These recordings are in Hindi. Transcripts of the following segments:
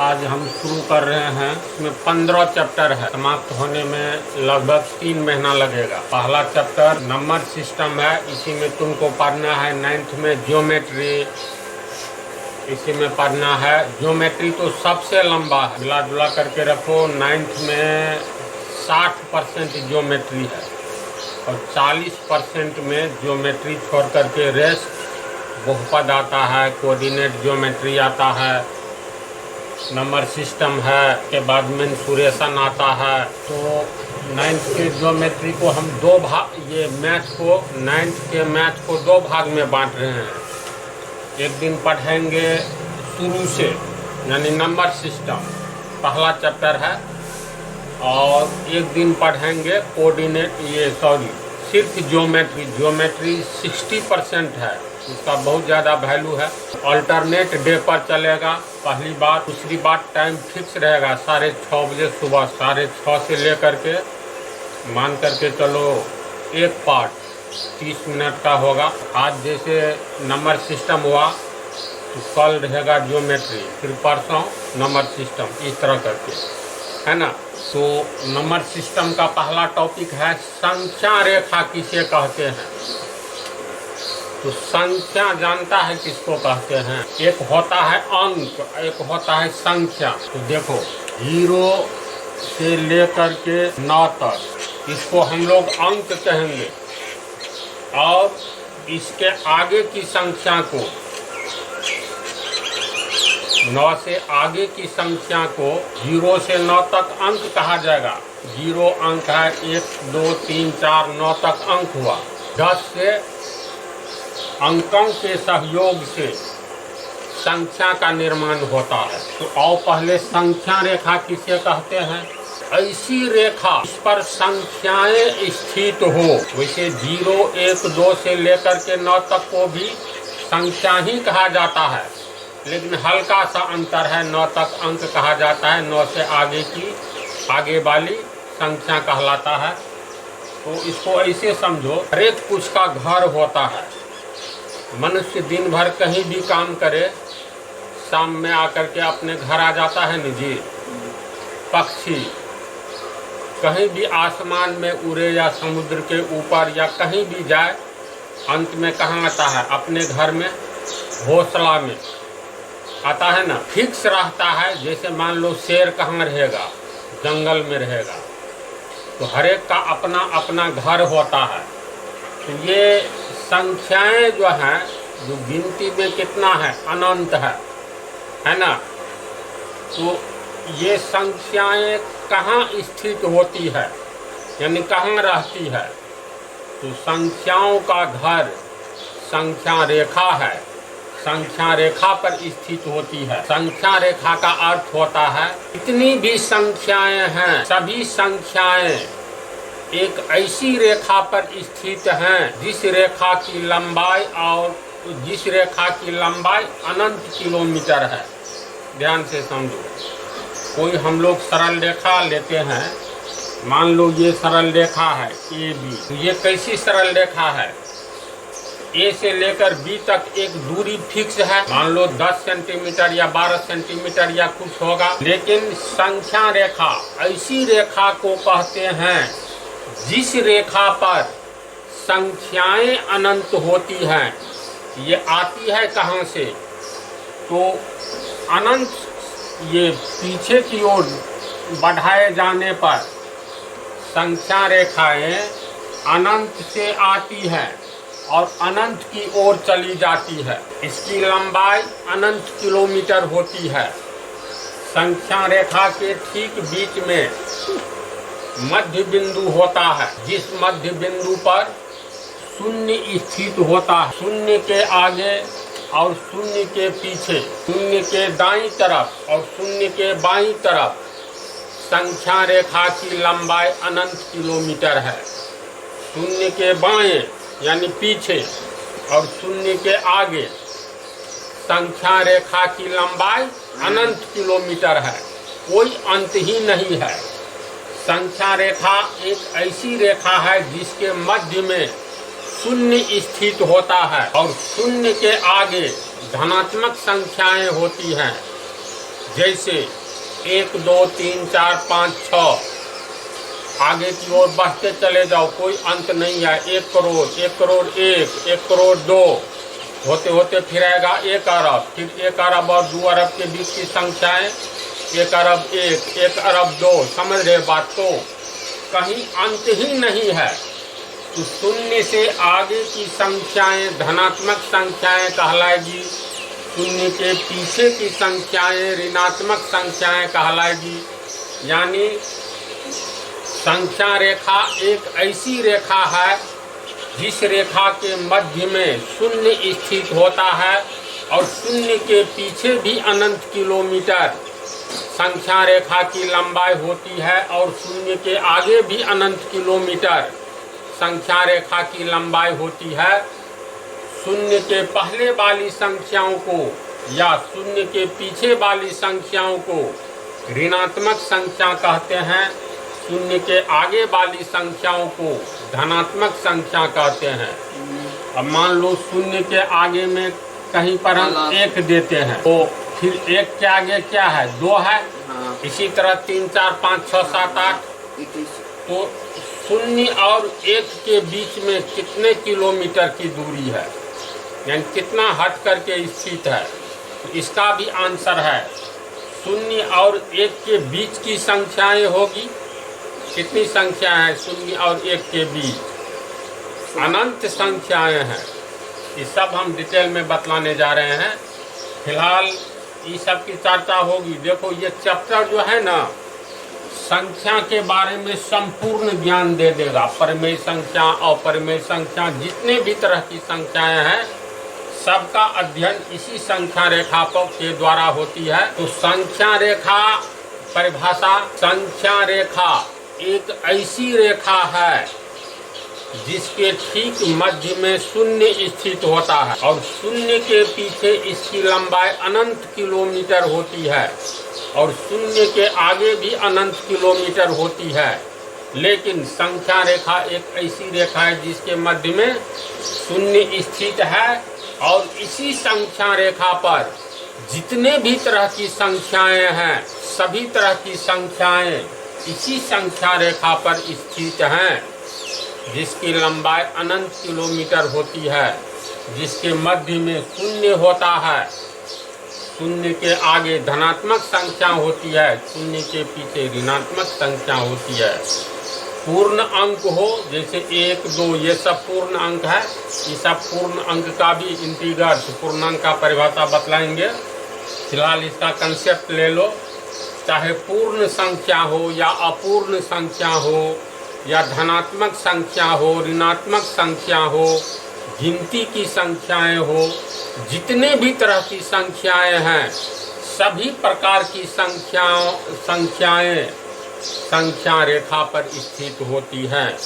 आज हम शुरू कर रहे हैं। इसमें 15 चैप्टर है, समाप्त होने में लगभग 3 महीना लगेगा। पहला चैप्टर नंबर सिस्टम है, इसी में तुमको पढ़ना है। 9th में ज्योमेट्री, इसी में पढ़ना है। ज्योमेट्री तो सबसे लंबा है, मिला जुला करके रखो। 9th में 60% ज्योमेट्री है और 40% में ज्योमेट्री छोड़ करके रेस्ट बहुपद आता है, कोऑर्डिनेट ज्योमेट्री आता है, नंबर सिस्टम है, के बाद मेंसुरेशन आता है। तो 9th के ज्योमेट्री को हम दो भाग, ये मैथ को 9th के मैथ को 2 भाग में बांट रहे हैं। एक दिन पढ़ेंगे शुरू से, यानी नंबर सिस्टम पहला चैप्टर है, और एक दिन पढ़ेंगे कोऑर्डिनेट, सिर्फ ज्योमेट्री। ज्योमेट्री 60% है, उसका बहुत ज़्यादा वैल्यू है। अल्टरनेट डे पर चलेगा, पहली बात। दूसरी बात, टाइम फिक्स रहेगा 6:30 बजे सुबह, 6:30 से लेकर के मान करके चलो एक पार्ट 30 मिनट का होगा। आज जैसे नंबर सिस्टम हुआ तो कल रहेगा ज्योमेट्री, फिर परसों नंबर सिस्टम, इस तरह करके, है ना। तो नंबर सिस्टम का पहला टॉपिक है संख्या रेखा किसे कहते हैं। तो संख्या जानता है किसको कहते हैं? एक होता है अंक, एक होता है संख्या। तो देखो 0 से लेकर के 9 तक इसको हम लोग अंक कहेंगे, और इसके आगे की संख्या को, 9 से आगे की संख्या को 0 से 9 तक अंक कहा जाएगा। 0 अंक है, 1 2 3 4 9 तक अंक हुआ। 10 से अंकों के सहयोग से संख्या का निर्माण होता है। तो आओ पहले संख्या रेखा किसे कहते हैं? ऐसी रेखा इस पर संख्याएं स्थित हो। वैसे 0 1 2 से लेकर के 9 तक को भी संख्या ही कहा जाता है, लेकिन हल्का सा अंतर है। 9 तक अंक कहा जाता है, 9 से आगे वाली संख्या कहलाता है। तो इसको ऐसे समझो, हर एक कुछ का घर होता है। मनुष्य दिन भर कहीं भी काम करे, शाम में आकर के अपने घर आ जाता है निजी। पक्षी कहीं भी आसमान में उड़े या समुद्र के ऊपर या कहीं भी जाए, अंत में कहाँ आता है? अपने घर में, घोंसला में आता है ना, फिक्स रहता है। जैसे मान लो शेर कहाँ रहेगा? जंगल में रहेगा। तो हर एक का अपना अपना घर होता है। तो ये संख्याएं जो हैं, जो गिनती में कितना है, अनंत है ना। तो ये संख्याएं कहाँ स्थित होती है, यानी कहाँ रहती है? तो संख्याओं का घर संख्या रेखा है, संख्या रेखा पर स्थित होती है। संख्या रेखा का अर्थ होता है जितनी भी संख्याएं हैं, सभी संख्याएं एक ऐसी रेखा पर स्थित हैं जिस रेखा की लंबाई अनंत किलोमीटर है। ध्यान से समझो। कोई हम लोग सरल रेखा लेते हैं, मान लो ये सरल रेखा है AB। तो ये कैसी सरल रेखा है? A से लेकर B तक एक दूरी फिक्स है, मान लो 10 सेंटीमीटर या 12 सेंटीमीटर या कुछ होगा। लेकिन संख्या रेखा ऐसी रेखा को कहते हैं जिस रेखा पर संख्याएं अनंत होती हैं। ये आती है कहाँ से? तो अनंत, ये पीछे की ओर बढ़ाए जाने पर संख्या रेखाएं अनंत से आती है और अनंत की ओर चली जाती है। इसकी लंबाई अनंत किलोमीटर होती है। संख्या रेखा के ठीक बीच में मध्य बिंदु होता है, जिस मध्य बिंदु पर शून्य स्थित होता है। शून्य के आगे और शून्य के पीछे, शून्य के दाईं तरफ और शून्य के बाईं तरफ संख्या रेखा की लंबाई अनंत किलोमीटर है। शून्य के बाएं यानी पीछे और शून्य के आगे संख्या रेखा की लंबाई अनंत किलोमीटर है, कोई अंत ही नहीं है। संख्या रेखा एक ऐसी रेखा है जिसके मध्य में शून्य स्थित होता है और शून्य के आगे धनात्मक संख्याएं होती हैं। जैसे 1 2 3 4 5 6 आगे की ओर बढ़ते चले जाओ, कोई अंत नहीं है। 1 करोड़, 1 करोड़ 1, 1 करोड़ 2 होते होते फिर आएगा 1 अरब, फिर 1 अरब और 2 अरब के बीच की संख्याएं 1 अरब 1, 1 अरब 2। समझ रहे बात को? कहीं अंत ही नहीं है। तो शून्य से आगे की संख्याएं धनात्मक संख्याएं कहलाएगी, शून्य के पीछे की संख्याएं ऋणात्मक संख्याएं कहलाएगी। यानी संख्या रेखा एक ऐसी रेखा है जिस रेखा के मध्य में शून्य स्थित होता है और शून्य के पीछे भी अनंत किलोमीटर संख्या रेखा की लंबाई होती है और शून्य के आगे भी अनंत किलोमीटर संख्या रेखा की लंबाई होती है। शून्य के पहले वाली संख्याओं को या शून्य के पीछे वाली संख्याओं को ऋणात्मक संख्या कहते हैं, शून्य के आगे वाली संख्याओं को धनात्मक संख्या कहते हैं। अब मान लो शून्य के आगे में कहीं पर हम 1 देते हैं तो फिर 1 के आगे क्या है? 2 है। इसी तरह 3 4 5 6 7 8। तो शून्य और 1 के बीच में कितने किलोमीटर की दूरी है, यानी कितना हट करके स्थित है? तो इसका भी आंसर है शून्य और 1 के बीच की संख्याएं होगी। कितनी संख्या है शून्य और 1 के बीच? अनंत संख्याएं हैं। ये सब हम डिटेल में बतलाने जा रहे हैं। फिलहाल ये सब की चर्चा होगी। देखो ये चैप्टर जो है ना, संख्या के बारे में संपूर्ण ज्ञान दे देगा। परिमेय संख्या, अपरिमेय संख्या, जितने भी तरह की संख्याएं हैं सबका अध्ययन इसी संख्या रेखा के द्वारा होती है। तो संख्या रेखा परिभाषा, संख्या रेखा एक ऐसी रेखा है जिसके ठीक मध्य में शून्य स्थित होता है और शून्य के पीछे इसकी लंबाई अनंत किलोमीटर होती है और शून्य के आगे भी अनंत किलोमीटर होती है। लेकिन संख्या रेखा एक ऐसी रेखा है जिसके मध्य में शून्य स्थित है और इसी संख्या रेखा पर जितने भी तरह की संख्याएं हैं, सभी तरह की संख्याएं इसी संख्या रेखा पर स्थित हैं, जिसकी लंबाई अनंत किलोमीटर होती है, जिसके मध्य में शून्य होता है। शून्य के आगे धनात्मक संख्या होती है, शून्य के पीछे ऋणात्मक संख्या होती है। पूर्ण अंक हो जैसे 1 2 ये सब पूर्ण अंक है। ये सब पूर्ण अंक का भी इंटीग्रल पूर्णांक का परिभाषा बतलाएंगे। फिलहाल इसका कंसेप्ट ले लो। चाहे पूर्ण संख्या हो या अपूर्ण संख्या हो या धनात्मक संख्या हो, ऋणात्मक संख्या हो, गिनती की संख्याएं हो, जितने भी तरह की संख्याएं हैं, सभी प्रकार की संख्याएं संख्या रेखा पर स्थित होती हैं।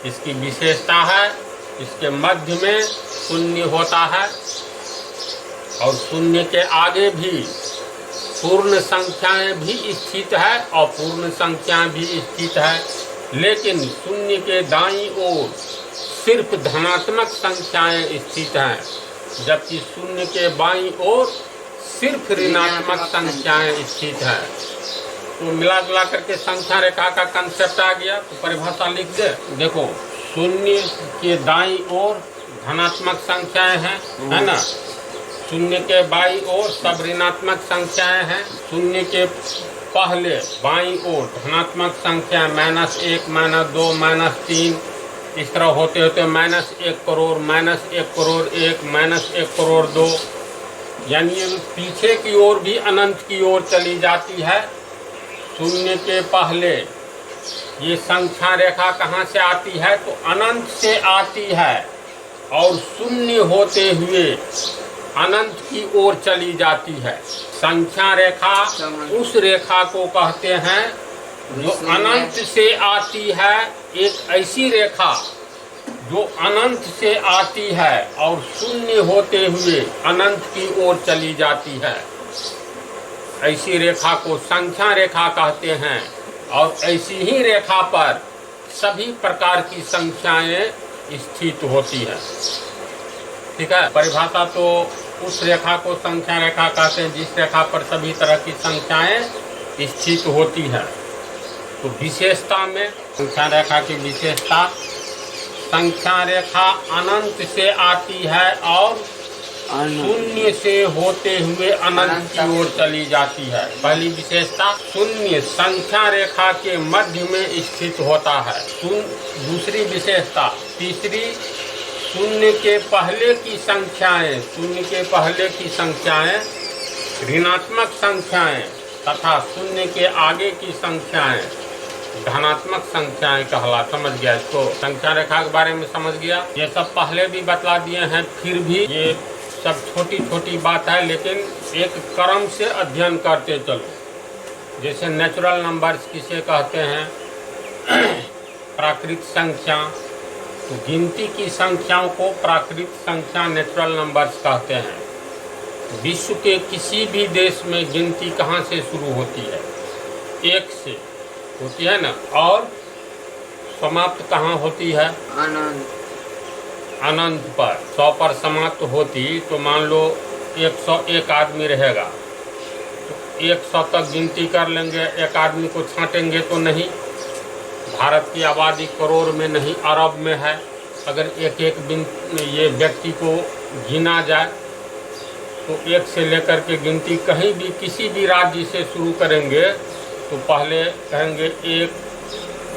इसकी विशेषता है इसके मध्य में शून्य होता है और शून्य के आगे भी पूर्ण संख्याएं भी स्थित है और पूर्ण संख्याएं भी स्थित है। लेकिन शून्य के दाईं ओर सिर्फ धनात्मक संख्याएं स्थित हैं, जबकि शून्य के बाईं ओर सिर्फ ऋणात्मक संख्याएं स्थित हैं। तो मिला जुला करके संख्या रेखा का कंसेप्ट आ गया। तो परिभाषा लिख दे। देखो शून्य के दाईं ओर धनात्मक संख्याएं हैं, है ना। शून्य के बाईं ओर सब ऋणात्मक संख्याएं हैं। शून्य के पहले बाईं ओर धनात्मक संख्या -1, -2, -3, इस तरह होते होते -1 करोड़, -1 करोड़ 1, -1 करोड़ 2, यानी पीछे की ओर भी अनंत की ओर चली जाती है। शून्य के पहले ये संख्या रेखा कहाँ से आती है? तो अनंत से आती है और शून्य होते हुए अनंत की ओर चली जाती है। संख्या रेखा उस रेखा को कहते हैं जो अनंत से आती है। एक ऐसी रेखा जो अनंत से आती है और शून्य होते हुए अनंत की ओर चली जाती है, ऐसी रेखा को संख्या रेखा कहते हैं। और ऐसी ही रेखा पर सभी प्रकार की संख्याएं स्थित होती हैं। ठीक है। परिभाषा तो उस रेखा को संख्या रेखा कहते हैं जिस रेखा पर सभी तरह की संख्याएं स्थित होती है। तो विशेषता में संख्या रेखा की विशेषता, संख्या रेखा अनंत से आती है और शून्य से होते हुए अनंत की ओर चली जाती है। पहली विशेषता, शून्य संख्या रेखा के मध्य में स्थित होता है। दूसरी विशेषता, तीसरी, शून्य के पहले की संख्याएं, शून्य के पहले की संख्याएं ऋणात्मक संख्याएं तथा शून्य के आगे की संख्याएं धनात्मक संख्याएं कहला। समझ गया इसको? संख्या रेखा के बारे में समझ गया। ये सब पहले भी बतला दिए हैं, फिर भी ये सब छोटी छोटी बात है, लेकिन एक क्रम से अध्ययन करते चलो। जैसे नेचुरल नंबर्स किसे कहते हैं? प्राकृत संख्या। तो गिनती की संख्याओं को प्राकृत संख्या, नेचुरल नंबर्स कहते हैं। विश्व के किसी भी देश में गिनती कहाँ से शुरू होती है? एक से होती है ना, और समाप्त कहाँ होती है? अनंत पर। 100 पर समाप्त होती तो मान लो 101 आदमी रहेगा, तो 100 तक गिनती कर लेंगे। एक आदमी को छांटेंगे तो नहीं। भारत की आबादी करोड़ में नहीं, अरब में है। अगर एक ये व्यक्ति को गिना जाए तो 1 से लेकर के गिनती कहीं भी किसी भी राज्य से शुरू करेंगे तो पहले कहेंगे 1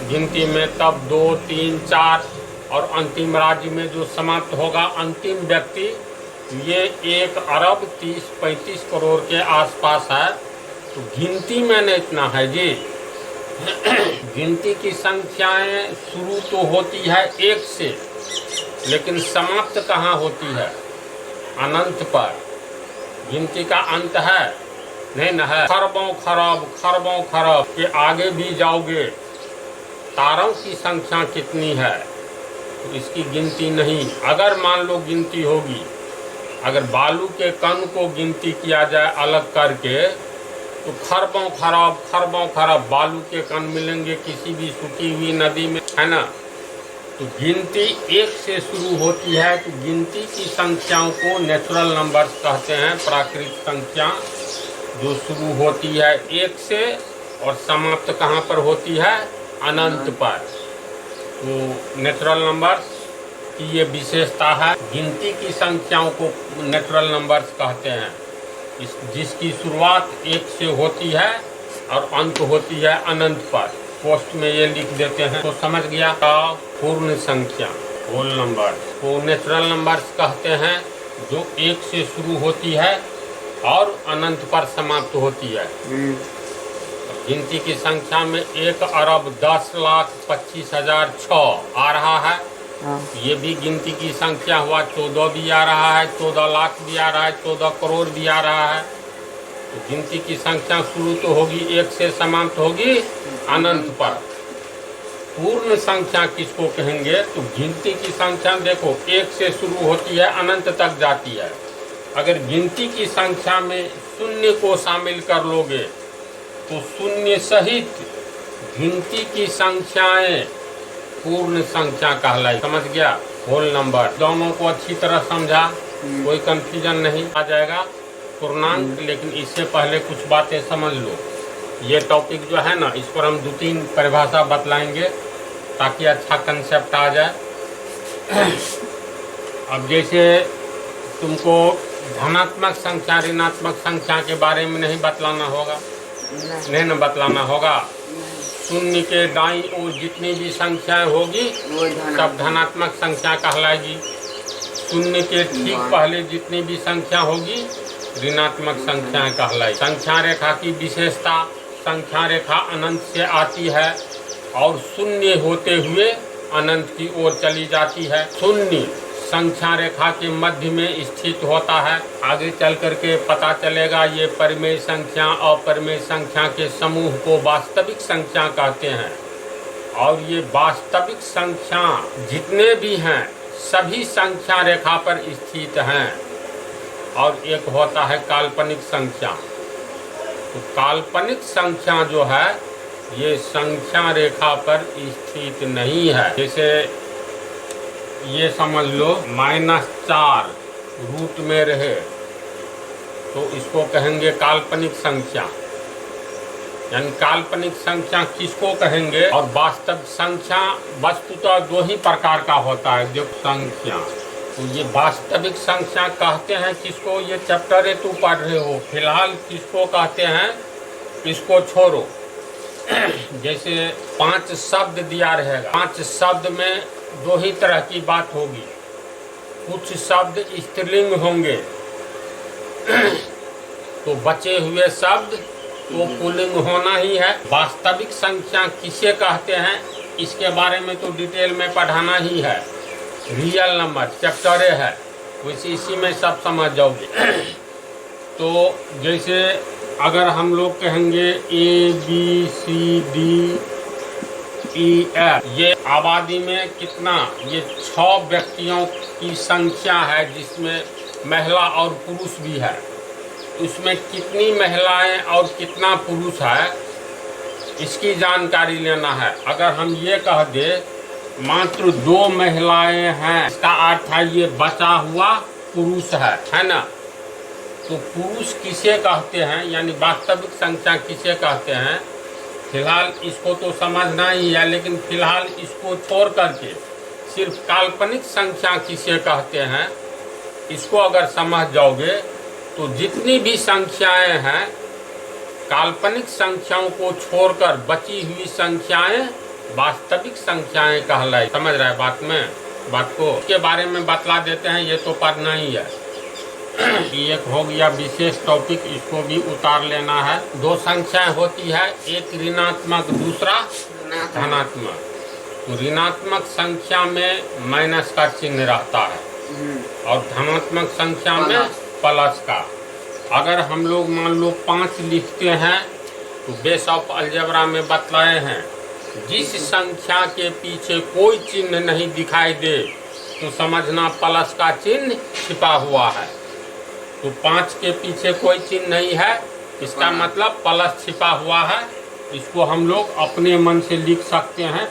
गिनती में, तब 2, 3, 4 और अंतिम राज्य में जो समाप्त होगा अंतिम व्यक्ति, ये 1 अरब 30-35 करोड़ के आसपास है। तो गिनती में इतना है जी। गिनती की संख्याएं शुरू तो होती है 1 से, लेकिन समाप्त कहाँ होती है? अनंत पर। गिनती का अंत है? नहीं न है। खरबों खरब के आगे भी जाओगे, तारों की संख्या कितनी है तो इसकी गिनती नहीं। अगर मान लो गिनती होगी, अगर बालू के कण को गिनती किया जाए अलग करके, तो खरबों खरब बालू के कण मिलेंगे किसी भी सूखी हुई नदी में, है ना। तो गिनती 1 से शुरू होती है। तो गिनती की संख्याओं को नेचुरल नंबर्स कहते हैं। प्राकृत संख्या जो शुरू होती है 1 से और समाप्त कहाँ पर होती है? अनंत पर। तो नेचुरल नंबर्स की ये विशेषता है। गिनती की संख्याओं को नेचुरल नंबर्स कहते हैं, जिसकी शुरुआत 1 से होती है और अंत होती है अनंत पर। पोस्ट में ये लिख देते हैं तो समझ गया। का पूर्ण संख्या, होल नंबर को नेचुरल नंबर्स कहते हैं, जो 1 से शुरू होती है और अनंत पर समाप्त होती है। गिनती की संख्या में 1 अरब 10,25,006 आ रहा है। ये भी गिनती की संख्या हुआ। 14 भी आ रहा है, 14 लाख भी आ रहा है, 14 करोड़ भी आ रहा है। तो गिनती की संख्या शुरू तो होगी 1 से, समाप्त होगी अनंत पर। पूर्ण संख्या किसको कहेंगे? तो गिनती की संख्या देखो 1 से शुरू होती है, अनंत तक जाती है। अगर गिनती की संख्या में शून्य को शामिल कर लोगे तो शून्य सहित गिनती की संख्याएं पूर्ण संख्या कहलाई। समझ गया? Whole number. दोनों को अच्छी तरह समझा, कोई कंफ्यूजन नहीं आ जाएगा। पूर्णांक, लेकिन इससे पहले कुछ बातें समझ लो। ये टॉपिक जो है ना, इस पर हम 2-3 परिभाषा बतलाएंगे ताकि अच्छा कंसेप्ट आ जाए। अब जैसे तुमको धनात्मक संख्या, ऋणात्मक संख्या के बारे में नहीं बतलाना होगा, नहीं न बतलाना होगा। शून्य के दाईं ओर जितनी भी संख्याएं होगी सब धनात्मक संख्या कहलाएगी। शून्य के ठीक पहले जितनी भी संख्या होगी ऋणात्मक संख्याएं कहलाएगी। संख्या रेखा की विशेषता, संख्या रेखा अनंत से आती है और शून्य होते हुए अनंत की ओर चली जाती है। शून्य संख्या रेखा के मध्य में स्थित होता है। आगे चल करके पता चलेगा ये परिमेय संख्या और अपरिमेय संख्या के समूह को वास्तविक संख्या कहते हैं। और ये वास्तविक संख्या जितने भी हैं सभी संख्या रेखा पर स्थित हैं। और एक होता है काल्पनिक संख्या। तो काल्पनिक संख्या जो है ये संख्या रेखा पर स्थित नहीं है। जैसे ये समझ लो -4 रूट में रहे तो इसको कहेंगे काल्पनिक संख्या, यानी काल्पनिक संख्या किसको कहेंगे और वास्तविक संख्या वस्तुतः दो ही प्रकार का होता है। जो संख्या तो ये वास्तविक संख्या कहते हैं किसको, ये चैप्टर तू पढ़ रहे हो, फिलहाल किसको कहते हैं इसको छोड़ो। जैसे 5 शब्द दिया रहेगा, 5 शब्द में दो ही तरह की बात होगी, कुछ शब्द स्त्रीलिंग होंगे तो बचे हुए शब्द तो पुल्लिंग होना ही है। वास्तविक संख्या किसे कहते हैं इसके बारे में तो डिटेल में पढ़ाना ही है, रियल नंबर चैप्टर है, वैसे इसी में सब समझ जाओगे। तो जैसे अगर हम लोग कहेंगे ABCD EF, ये आबादी में कितना, ये 6 व्यक्तियों की संख्या है जिसमें महिला और पुरुष भी है। उसमें कितनी महिलाएं और कितना पुरुष है इसकी जानकारी लेना है। अगर हम ये कह दे मात्र 2 महिलाएं हैं, इसका अर्थ है ये बचा हुआ पुरुष है ना। तो पुरुष किसे कहते हैं यानी वास्तविक संख्या किसे कहते हैं, फिलहाल इसको तो समझना ही है, लेकिन फिलहाल इसको छोड़ करके सिर्फ काल्पनिक संख्या किसे कहते हैं इसको अगर समझ जाओगे तो जितनी भी संख्याएं हैं काल्पनिक संख्याओं को छोड़कर बची हुई संख्याएं वास्तविक संख्याएं कहलाई। समझ रहा है बात को इसके बारे में बतला देते हैं, ये तो पढ़ना ही है। एक हो गया विशेष टॉपिक, इसको भी उतार लेना है। 2 संख्याएं होती है, एक ऋणात्मक दूसरा धनात्मक। तो ऋणात्मक संख्या में माइनस का चिन्ह रहता है और धनात्मक संख्या में प्लस का। अगर हम लोग मान लो 5 लिखते हैं तो बेस ऑफ अलजेब्रा में बतलाए हैं जिस संख्या के पीछे कोई चिन्ह नहीं दिखाई दे तो समझना प्लस का चिन्ह छिपा हुआ है। तो 5 के पीछे कोई चिन्ह नहीं है, इसका मतलब प्लस छिपा हुआ है। इसको हम लोग अपने मन से लिख सकते हैं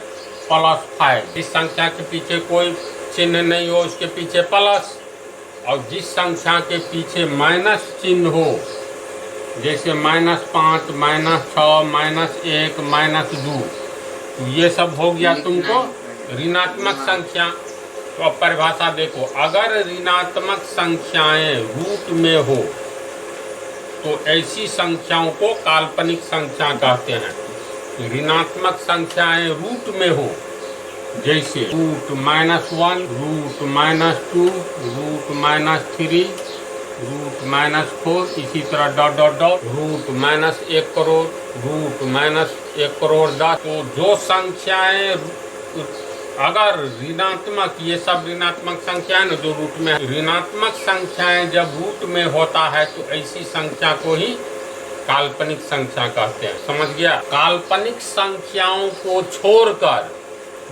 +5। जिस संख्या के पीछे कोई चिन्ह नहीं हो उसके पीछे प्लस, और जिस संख्या के पीछे माइनस चिन्ह हो जैसे -5, -6, -1, -2, तो ये सब हो गया तुमको ऋणात्मक संख्या। तो अब परिभाषा देखो, अगर ऋणात्मक संख्याएं रूट में हो तो ऐसी संख्याओं को काल्पनिक संख्या कहते हैं। ऋणात्मक संख्याएं रूट में हो जैसे √-1, √-2, √-3, √-4, इसी तरह ... √-1 करोड़, √-1 करोड़ 10। तो जो संख्याएं अगर ऋणात्मक, ये सब ऋणात्मक संख्या है ना जो रूट में, ऋणात्मक संख्याएं जब रूट में होता है तो ऐसी संख्या को ही काल्पनिक संख्या कहते हैं। समझ गया। काल्पनिक संख्याओं को छोड़कर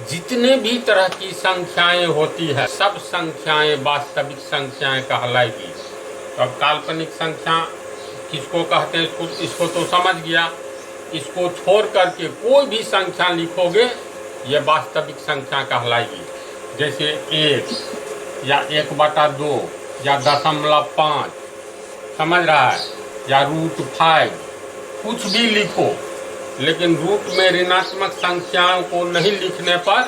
जितने भी तरह की संख्याएं होती है सब संख्याएं वास्तविक संख्याएं कहलाएगी। तो अब काल्पनिक संख्या किसको कहते हैं इसको तो समझ गया। इसको छोड़ करके कोई भी संख्या लिखोगे ये वास्तविक संख्या कहलाएगी। जैसे 1 या 1/2 या 0.5, समझ रहा है, या √5, कुछ भी लिखो, लेकिन रूट में ऋणात्मक संख्याओं को नहीं लिखने पर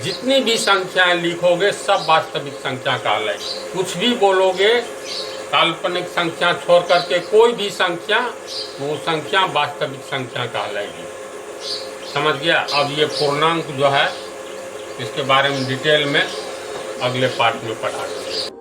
जितनी भी संख्याएं लिखोगे सब वास्तविक संख्या कहलाएगी। कुछ भी बोलोगे काल्पनिक संख्या छोड़ करके कोई भी संख्या, वो संख्या वास्तविक संख्या कहलाएगी। समझ गया। अब ये पूर्णांक जो है इसके बारे में डिटेल में अगले पार्ट में पढ़ा देंगे।